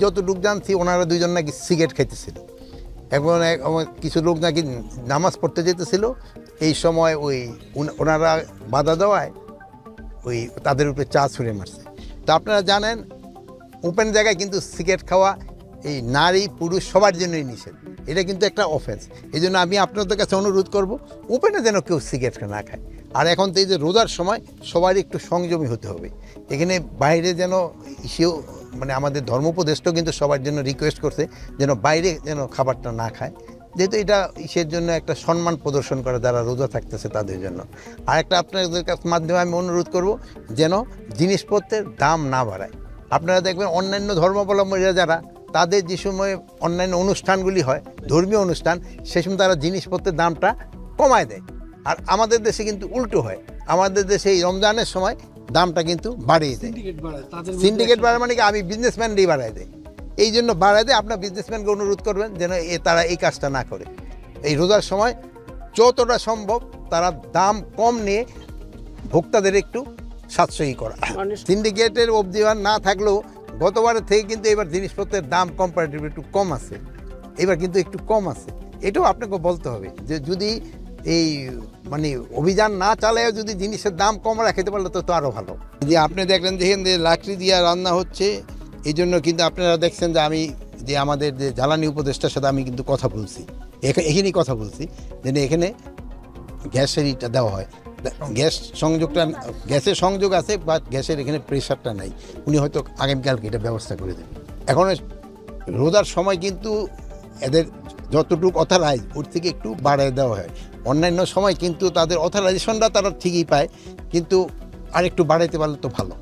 যতটুক জানছি ওনারা দুইজন নাকি সিগারেট খাইতেছিল এবং কিছু লোক নাকি নামাজ পড়তে যেতেছিল। এই সময় ওই ওনারা বাধা দেওয়ায় ওই তাদের উপরে চা ছুঁড়ে মারছে। তো আপনারা জানেন ওপেন জায়গায় কিন্তু সিগারেট খাওয়া এই নারী পুরুষ সবার জন্যই নিষেধ। এটা কিন্তু একটা অফেন্স। এই জন্য আমি আপনাদের কাছে অনুরোধ করব ওপেনে যেন কেউ সিগারেট না খায়। আর এখন তো এই যে রোজার সময় সবারই একটু সংযমী হতে হবে। এখানে বাইরে যেন সেও মানে আমাদের ধর্মোপদেষ্টাও কিন্তু সবার জন্য রিকোয়েস্ট করছে যেন বাইরে যেন খাবারটা না খায়, যেহেতু এটা ইসের জন্য একটা সম্মান প্রদর্শন করে যারা রোজা থাকতেছে তাদের জন্য। আর একটা আপনাদের মাধ্যমে আমি অনুরোধ করব যেন জিনিসপত্রের দাম না বাড়ায়। আপনারা দেখবেন অন্যান্য ধর্মাবলম্বীরা যারা তাদের যে সময় অন্যান্য অনুষ্ঠানগুলি হয় ধর্মীয় অনুষ্ঠান, সে সময় তারা জিনিসপত্রের দামটা কমায় দেয়। আর আমাদের দেশে কিন্তু উল্টো হয়, আমাদের দেশে এই রমজানের সময় দামটা কিন্তু বাড়িয়ে দেয়। সিন্ডিকেট বাড়ায় মানে কি আমি বিজনেসম্যানই বাড়ায় দেয়, এই জন্য বাড়ায় দেয়। আপনার বিজনেসম্যানকে অনুরোধ করবেন যেন তারা এই কাজটা না করে। এই রোজার সময় যতটা সম্ভব তারা দাম কম নিয়ে ভোক্তাদের একটু সাশ্রয়ী করা। সিন্ডিকেটের অবধিমান না থাকলেও গতবারের থেকে কিন্তু এবার জিনিসপত্রের দাম কম্পারেটিভলি একটু কম আছে, এবার কিন্তু একটু কম আছে। এটাও আপনাকে বলতে হবে যে যদি এই মানে অভিযান না চালায় যদি জিনিসের দাম কম রাখতে পারলে তো আরও ভালো। যে আপনি দেখলেন দেখেন যে লাকড়ি দিয়ে রান্না হচ্ছে, এই জন্য কিন্তু আপনারা দেখছেন যে আমি যে আমাদের যে জ্বালানি উপদেষ্টার সাথে আমি কিন্তু কথা বলছি, এখানেই কথা বলছি যে এখানে গ্যাসের ইটা দেওয়া হয়। গ্যাস সংযোগটা গ্যাসের সংযোগ আছে বা গ্যাসের এখানে প্রেশারটা নাই, উনি হয়তো আগামীকালকে এটা ব্যবস্থা করে দেবেন। এখন রোজার সময় কিন্তু এদের যতটুকু অথরাইজ ওর থেকে একটু বাড়িয়ে দেওয়া হয়। অন্যান্য সময় কিন্তু তাদের অথরাইজেশনটা তারা ঠিকই পায়, কিন্তু আরেকটু বাড়াইতে পারলে তো ভালো।